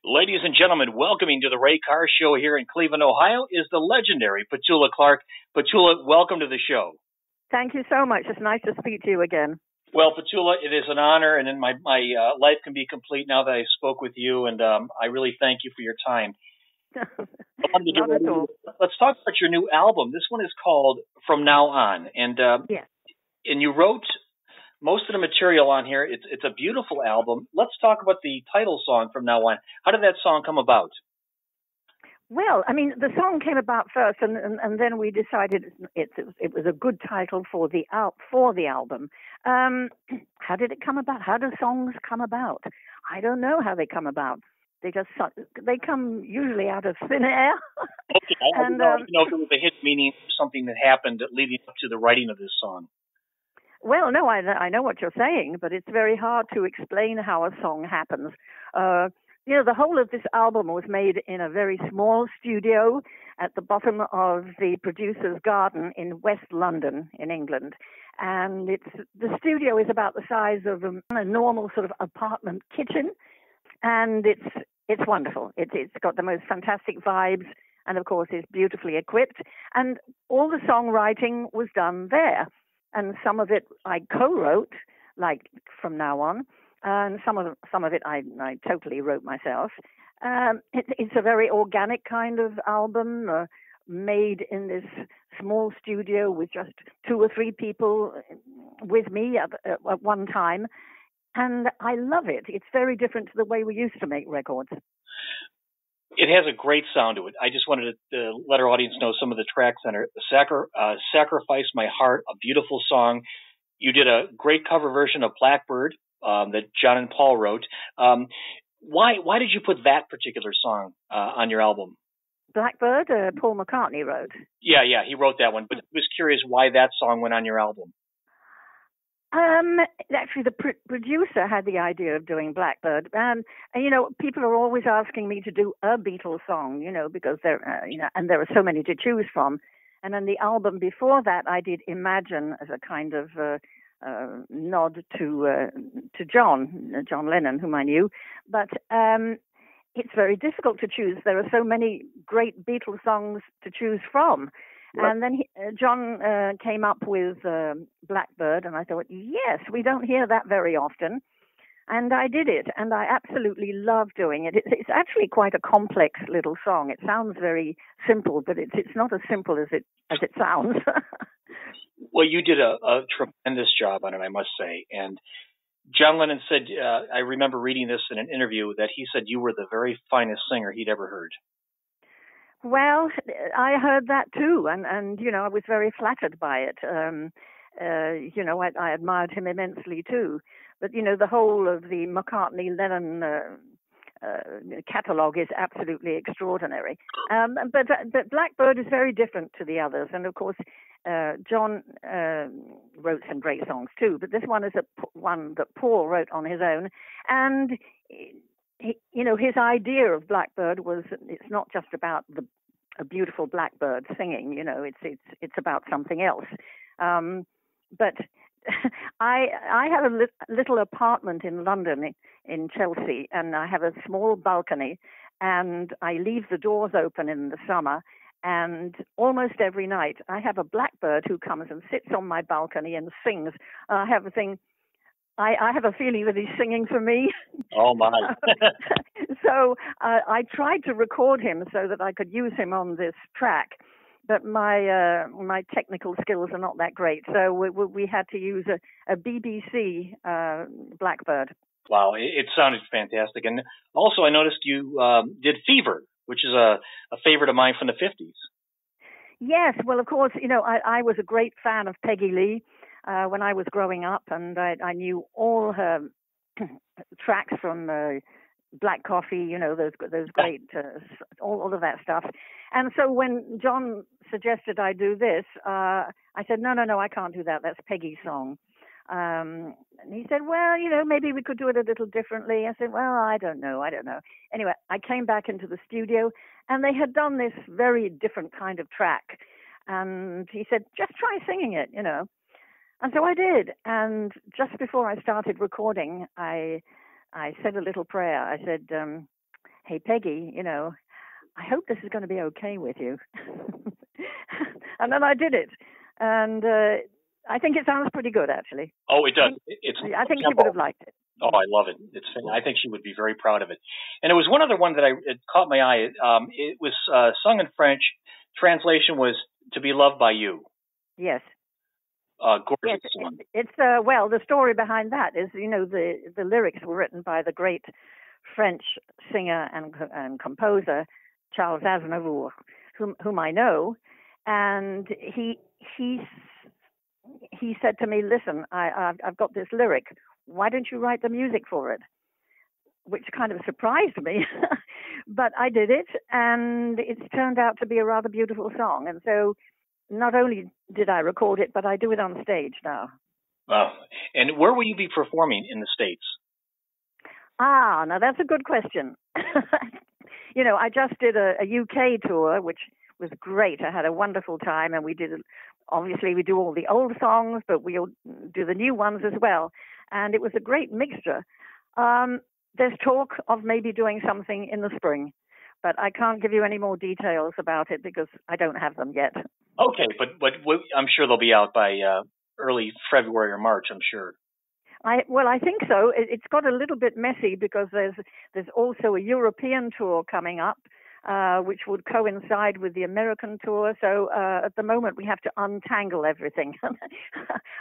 Ladies and gentlemen, welcoming to the Ray Carr Show here in Cleveland, Ohio, is the legendary Petula Clark. Petula, welcome to the show. Thank you so much. It's nice to speak to you again. Well, Petula, it is an honor, and then my life can be complete now that I spoke with you, and I really thank you for your time. Not at all. Let's talk about your new album. This one is called From Now On, and yes. And you wrote most of the material on here. It's a beautiful album. Let's talk about the title song, From Now On. How did that song come about? Well, I mean, the song came about first, and then we decided it was a good title for the album. How did it come about? How do songs come about? I don't know how they come about. They come usually out of thin air. Okay, I don't know if it was a hit, meaning something that happened leading up to the writing of this song. Well, no, I know what you're saying, but it's very hard to explain how a song happens. The whole of this album was made in a very small studio at the bottom of the producer's garden in West London in England. And the studio is about the size of a normal sort of apartment kitchen. And it's wonderful. It's got the most fantastic vibes, and of course it's beautifully equipped. And all the songwriting was done there. And some of it I co-wrote, like From Now On, and some of it I totally wrote myself. It's a very organic kind of album, made in this small studio with just 2 or 3 people with me at one time. And I love it. It's very different to the way we used to make records. It has a great sound to it. I just wanted to let our audience know some of the tracks on it. Sacrifice My Heart, a beautiful song. You did a great cover version of Blackbird that John and Paul wrote. Why did you put that particular song on your album? Blackbird, Paul McCartney wrote. Yeah, he wrote that one. But I was curious why that song went on your album. Actually, the producer had the idea of doing Blackbird, and people are always asking me to do a Beatles song, because and there are so many to choose from. And then the album before that, I did Imagine as a kind of nod to John Lennon, whom I knew. But it's very difficult to choose. There are so many great Beatles songs to choose from. Yep. And then John came up with Blackbird, and I thought, yes, we don't hear that very often. And I did it, and I absolutely love doing it. It's actually quite a complex little song. It sounds very simple, but it's not as simple as it sounds. Well, you did a tremendous job on it, I must say. And John Lennon said, I remember reading this in an interview, that he said you were the very finest singer he'd ever heard. Well, I heard that too, and I was very flattered by it. I admired him immensely too. But the whole of the McCartney-Lennon catalogue is absolutely extraordinary. But Blackbird is very different to the others, and of course, John wrote some great songs too. But this one is one that Paul wrote on his own, and his idea of Blackbird was it's not just about a beautiful blackbird singing. It's about something else. But I have a little apartment in London, in Chelsea, and I have a small balcony, and I leave the doors open in the summer. And almost every night, I have a blackbird who comes and sits on my balcony and sings. I have a feeling that he's singing for me. Oh, my. So I tried to record him so that I could use him on this track, but my technical skills are not that great. So we had to use a BBC Blackbird. Wow, it sounded fantastic. And also I noticed you did Fever, which is a favorite of mine from the 50s. Yes, well, of course, I was a great fan of Peggy Lee when I was growing up, and I knew all her tracks from Black Coffee, those great, all of that stuff. And so when John suggested I do this, I said, no, I can't do that. That's Peggy's song. And he said, well, maybe we could do it a little differently. I said, well, I don't know. Anyway, I came back into the studio, and they had done this very different kind of track. And he said, just try singing it, And so I did. And just before I started recording, I said a little prayer. I said, hey, Peggy, I hope this is going to be okay with you. And then I did it. And I think it sounds pretty good, actually. Oh, it does. I think she would have liked it. Oh, I love it. I think she would be very proud of it. And there was one other one that it caught my eye. It was sung in French. Translation was "To Be Loved by You." Yes. Gorgeous one. It's well, the story behind that is, the lyrics were written by the great French singer and composer Charles Aznavour, whom I know, and he said to me, "Listen, I've got this lyric. Why don't you write the music for it?" Which kind of surprised me, but I did it, and it's turned out to be a rather beautiful song. And so, not only did I record it, but I do it on stage now. Wow! And where will you be performing in the States? Now that's a good question. I just did a UK tour, which was great. I had a wonderful time, and we do all the old songs, but we'll do the new ones as well. And it was a great mixture. There's talk of maybe doing something in the spring, but I can't give you any more details about it because I don't have them yet. Okay, but I'm sure they'll be out by early February or March, I'm sure. I think so. It's got a little bit messy because there's also a European tour coming up, which would coincide with the American tour. So at the moment, we have to untangle everything.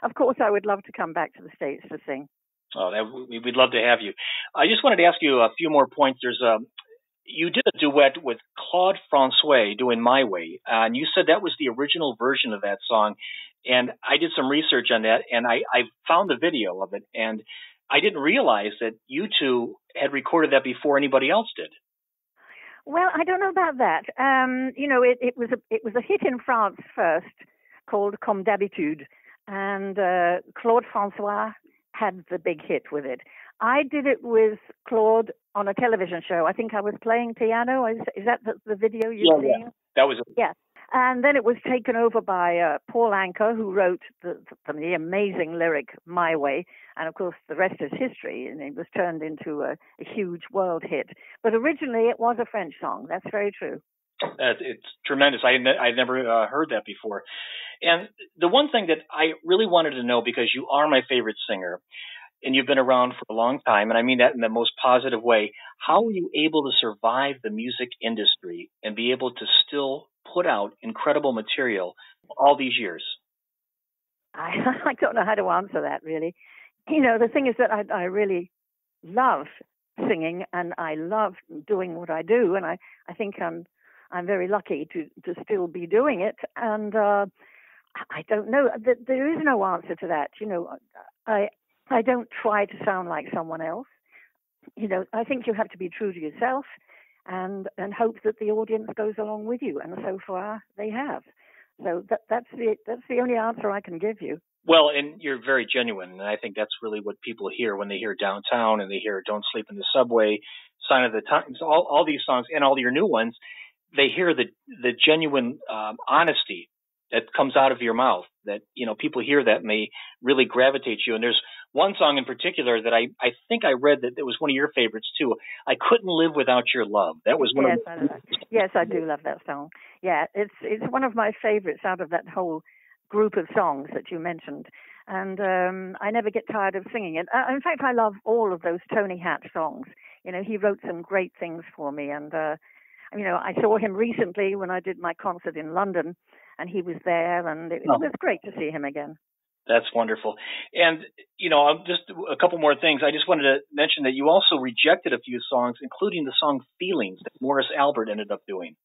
Of course, I would love to come back to the States to sing. Oh, we'd love to have you. I just wanted to ask you a few more points. You did a duet with Claude François doing My Way, and you said that was the original version of that song. And I did some research on that, and I found the video of it, and I didn't realize that you two had recorded that before anybody else did. Well, I don't know about that. It was a hit in France first, called Comme d'habitude, and Claude François had the big hit with it. I did it with Claude on a television show. I think I was playing piano. Is that the video you've seen? Yeah. That was it. Yeah. And then it was taken over by Paul Anka, who wrote the amazing lyric "My Way," and of course the rest is history. And it was turned into a huge world hit. But originally it was a French song. That's very true. It's tremendous. I'd never heard that before. And the one thing that I really wanted to know, because you are my favorite singer, and you've been around for a long time, and I mean that in the most positive way, how are you able to survive the music industry and be able to still put out incredible material all these years? I don't know how to answer that, really. The thing is that I really love singing, and I love doing what I do, and I think I'm very lucky to still be doing it. And I don't know. There is no answer to that. I don't try to sound like someone else. I think you have to be true to yourself and hope that the audience goes along with you. And so far, they have. So that's the only answer I can give you. Well, and you're very genuine, and I think that's really what people hear when they hear Downtown and they hear Don't Sleep in the Subway, Sign of the Times, all these songs and all your new ones. They hear the genuine honesty that comes out of your mouth, that, people hear that and they really gravitate to you. And there's one song in particular that I think I read that it was one of your favorites too. I Couldn't Live Without Your Love. That was one Yes, I do love that song. Yeah, it's one of my favorites out of that whole group of songs that you mentioned. And I never get tired of singing it. In fact, I love all of those Tony Hatch songs. He wrote some great things for me. And, I saw him recently when I did my concert in London, and he was there, and it was great to see him again. That's wonderful. And, just a couple more things. I just wanted to mention that you also rejected a few songs, including the song Feelings that Morris Albert ended up doing.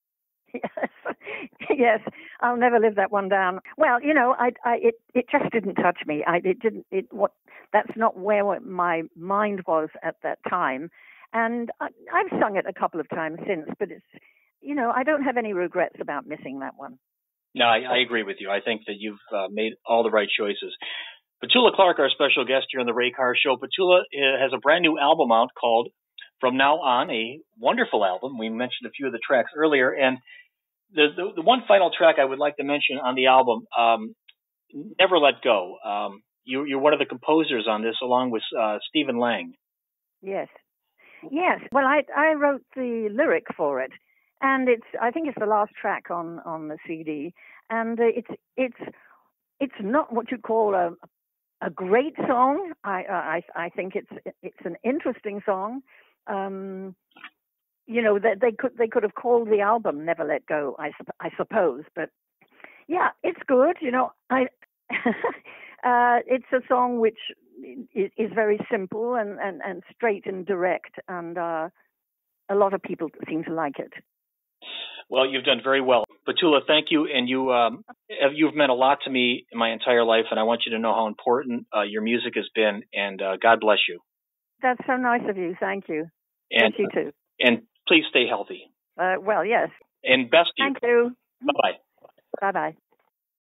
Yes, I'll never live that one down. Well, it just didn't touch me. That's not where my mind was at that time. And I've sung it a couple of times since, but it's, I don't have any regrets about missing that one. No, I agree with you. I think that you've made all the right choices. Petula Clark, our special guest here on the Ray Carr Show. Petula has a brand new album out called From Now On, a wonderful album. We mentioned a few of the tracks earlier. And the one final track I would like to mention on the album, Never Let Go. You're one of the composers on this, along with Stephen Lang. Yes. Yes. Well, I wrote the lyric for it, and I think it's the last track on the CD, and it's not what you call a great song. I think it's an interesting song. You know, that they could have called the album "Never Let Go," I suppose, but yeah, it's good. You know, it's a song which is very simple and straight and direct, and a lot of people seem to like it. Well, you've done very well. Petula, thank you. And you've meant a lot to me in my entire life, and I want you to know how important your music has been, and God bless you. That's so nice of you. Thank you. And you too. And please stay healthy. Well, yes. And best to you. Thank you. Bye-bye. Bye-bye.